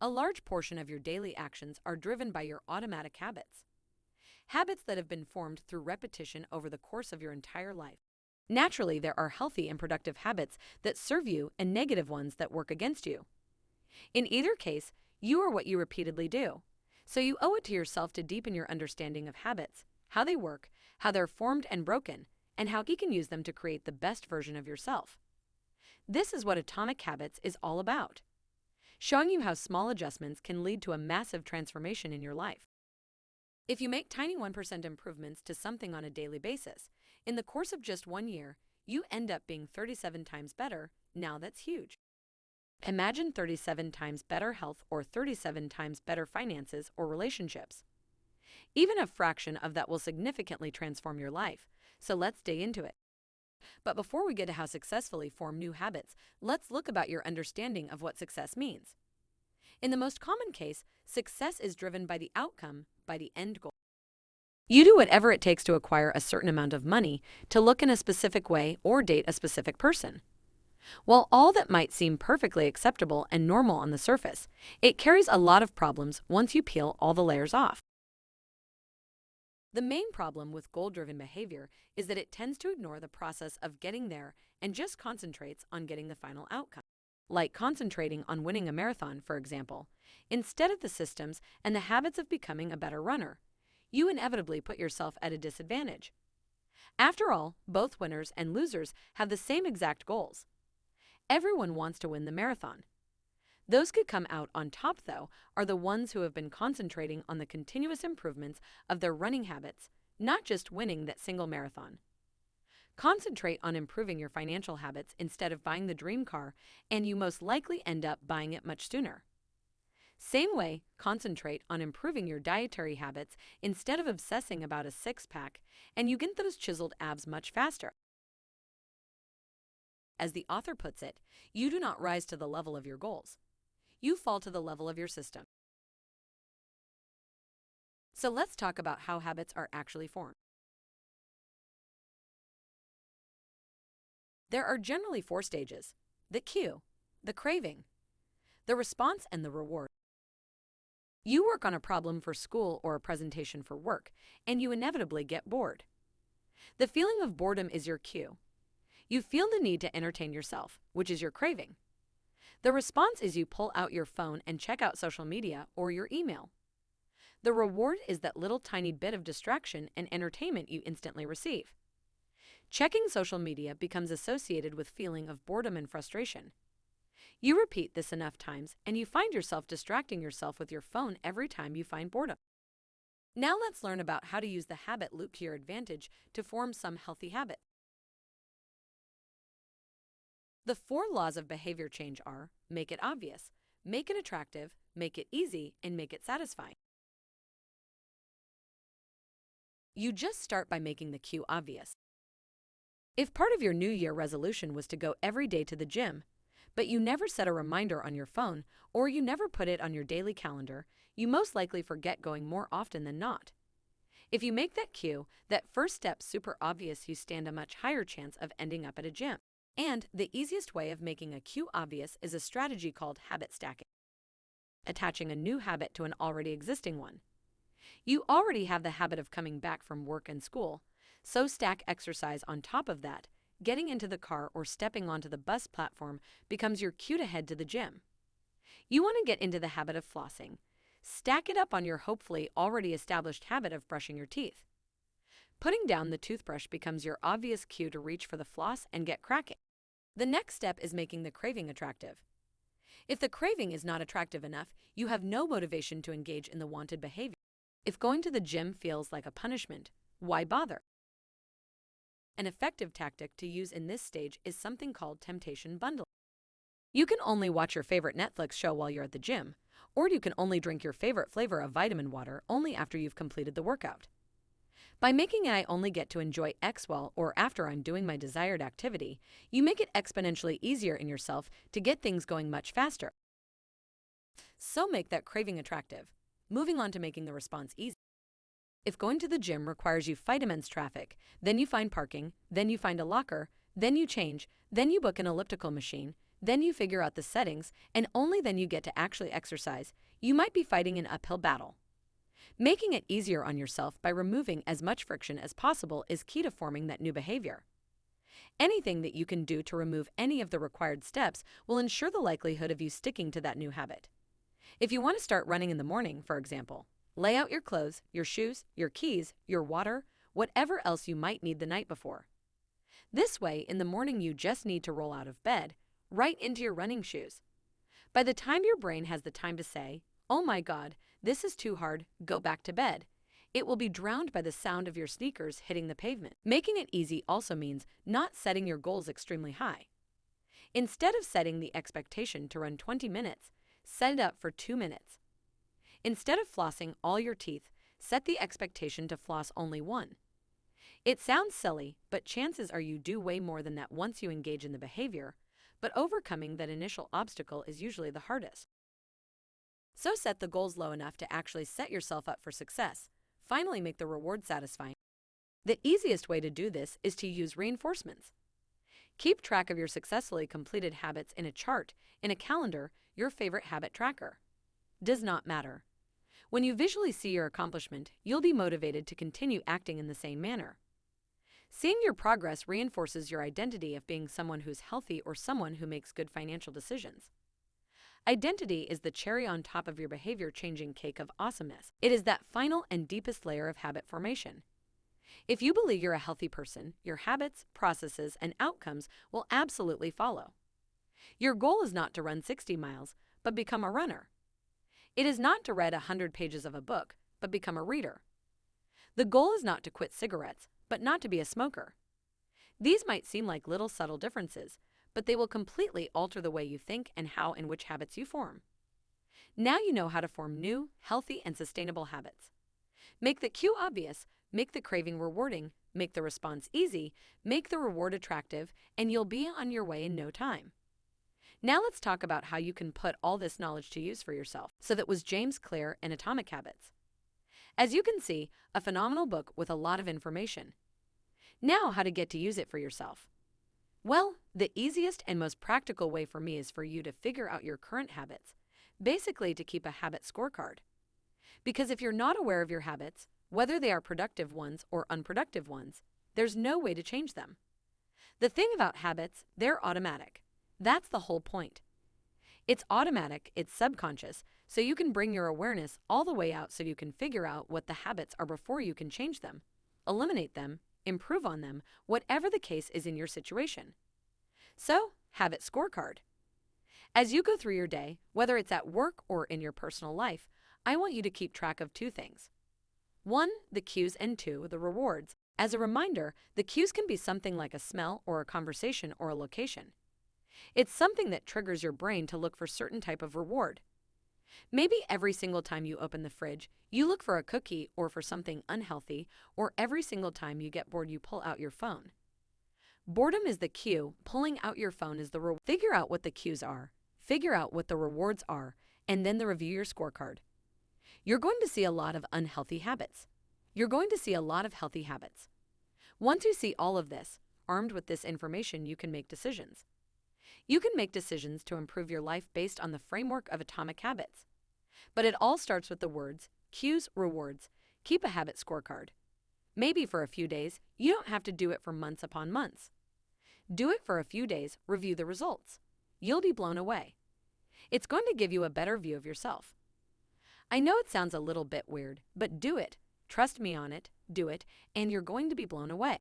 A large portion of your daily actions are driven by your automatic habits. Habits that have been formed through repetition over the course of your entire life. Naturally, there are healthy and productive habits that serve you and negative ones that work against you. In either case, you are what you repeatedly do. So you owe it to yourself to deepen your understanding of habits, how they work, how they're formed and broken, and how you can use them to create the best version of yourself. This is what Atomic Habits is all about, showing you how small adjustments can lead to a massive transformation in your life. If you make tiny 1% improvements to something on a daily basis, in the course of just 1 year, you end up being 37 times better. Now that's huge. Imagine 37 times better health or 37 times better finances or relationships. Even a fraction of that will significantly transform your life, so let's dig into it. But before we get to how successfully form new habits, let's look about your understanding of what success means. In the most common case, success is driven by the outcome, by the end goal. You do whatever it takes to acquire a certain amount of money, to look in a specific way, or date a specific person. While all that might seem perfectly acceptable and normal on the surface, it carries a lot of problems once you peel all the layers off. The main problem with goal-driven behavior is that it tends to ignore the process of getting there and just concentrates on getting the final outcome. Like concentrating on winning a marathon, for example, instead of the systems and the habits of becoming a better runner. You inevitably put yourself at a disadvantage. After all, both winners and losers have the same exact goals. Everyone wants to win the marathon. Those who come out on top, though, are the ones who have been concentrating on the continuous improvements of their running habits, not just winning that single marathon. Concentrate on improving your financial habits instead of buying the dream car, and you most likely end up buying it much sooner. Same way, concentrate on improving your dietary habits instead of obsessing about a six-pack, and you get those chiseled abs much faster. As the author puts it, you do not rise to the level of your goals. You fall to the level of your system. So let's talk about how habits are actually formed. There are generally 4 stages: the cue, the craving, the response, and the reward. You work on a problem for school or a presentation for work, and you inevitably get bored. The feeling of boredom is your cue. You feel the need to entertain yourself, which is your craving. The response is you pull out your phone and check out social media or your email. The reward is that little tiny bit of distraction and entertainment you instantly receive. Checking social media becomes associated with feeling of boredom and frustration. You repeat this enough times and you find yourself distracting yourself with your phone every time you find boredom. Now let's learn about how to use the habit loop to your advantage to form some healthy habits. The 4 laws of behavior change are: make it obvious, make it attractive, make it easy, and make it satisfying. You just start by making the cue obvious. If part of your New Year resolution was to go every day to the gym, but you never set a reminder on your phone or you never put it on your daily calendar, you most likely forget going more often than not. If you make that cue, that first step, super obvious, you stand a much higher chance of ending up at a gym. And the easiest way of making a cue obvious is a strategy called habit stacking, attaching a new habit to an already existing one. You already have the habit of coming back from work and school, so stack exercise on top of that. Getting into the car or stepping onto the bus platform becomes your cue to head to the gym. You want to get into the habit of flossing. Stack it up on your hopefully already established habit of brushing your teeth. Putting down the toothbrush becomes your obvious cue to reach for the floss and get cracking. The next step is making the craving attractive. If the craving is not attractive enough, you have no motivation to engage in the wanted behavior. If going to the gym feels like a punishment, why bother? An effective tactic to use in this stage is something called temptation bundling. You can only watch your favorite Netflix show while you're at the gym, or you can only drink your favorite flavor of vitamin water only after you've completed the workout. By making it I only get to enjoy X while or after I'm doing my desired activity, you make it exponentially easier in yourself to get things going much faster. So make that craving attractive. Moving on to making the response easy. If going to the gym requires you fight immense traffic, then you find parking, then you find a locker, then you change, then you book an elliptical machine, Then you figure out the settings, and only then you get to actually exercise. You might be fighting an uphill battle. Making it easier on yourself by removing as much friction as possible is key to forming that new behavior. Anything that you can do to remove any of the required steps will ensure the likelihood of you sticking to that new habit. If you want to start running in the morning, for example, lay out your clothes, your shoes, your keys, your water, whatever else you might need the night before. This way, in the morning you just need to roll out of bed, right into your running shoes. By the time your brain has the time to say, "Oh my God, this is too hard, go back to bed," it will be drowned by the sound of your sneakers hitting the pavement. Making it easy also means not setting your goals extremely high. Instead of setting the expectation to run 20 minutes, set it up for 2 minutes. Instead of flossing all your teeth, set the expectation to floss only one. It sounds silly, but chances are you do way more than that once you engage in the behavior, but overcoming that initial obstacle is usually the hardest. So set the goals low enough to actually set yourself up for success. Finally, make the reward satisfying. The easiest way to do this is to use reinforcements. Keep track of your successfully completed habits in a chart, in a calendar, your favorite habit tracker. Does not matter. When you visually see your accomplishment, you'll be motivated to continue acting in the same manner. Seeing your progress reinforces your identity of being someone who's healthy or someone who makes good financial decisions. Identity is the cherry on top of your behavior-changing cake of awesomeness. It is that final and deepest layer of habit formation. If you believe you're a healthy person, your habits, processes, and outcomes will absolutely follow. Your goal is not to run 60 miles, but become a runner. It is not to read 100 pages of a book, but become a reader. The goal is not to quit cigarettes, but not to be a smoker. These might seem like little subtle differences, but they will completely alter the way you think and how and which habits you form. Now you know how to form new, healthy, and sustainable habits. Make the cue obvious, make the craving rewarding, make the response easy, make the reward attractive, and you'll be on your way in no time. Now let's talk about how you can put all this knowledge to use for yourself. So that was James Clear and Atomic Habits. As you can see, a phenomenal book with a lot of information. Now how to get to use it for yourself. Well, the easiest and most practical way for me is for you to figure out your current habits, basically to keep a habit scorecard. Because if you're not aware of your habits, whether they are productive ones or unproductive ones, there's no way to change them. The thing about habits, they're automatic. That's the whole point. It's automatic, it's subconscious, so you can bring your awareness all the way out so you can figure out what the habits are before you can change them, eliminate them, improve on them, whatever the case is in your situation. So, habit scorecard. As you go through your day, whether it's at work or in your personal life, I want you to keep track of 2 things. 1, the cues, and 2, the rewards. As a reminder, the cues can be something like a smell or a conversation or a location. It's something that triggers your brain to look for certain type of reward. Maybe every single time you open the fridge, you look for a cookie or for something unhealthy, or every single time you get bored, you pull out your phone. Boredom is the cue, pulling out your phone is the reward. Figure out what the cues are, figure out what the rewards are, and then review your scorecard. You're going to see a lot of unhealthy habits. You're going to see a lot of healthy habits. Once you see all of this, armed with this information, you can make decisions. You can make decisions to improve your life based on the framework of atomic habits. But it all starts with the words, cues, rewards. Keep a habit scorecard. Maybe for a few days, you don't have to do it for months upon months. Do it for a few days, review the results. You'll be blown away. It's going to give you a better view of yourself. I know it sounds a little bit weird, but do it. Trust me on it, do it, and you're going to be blown away.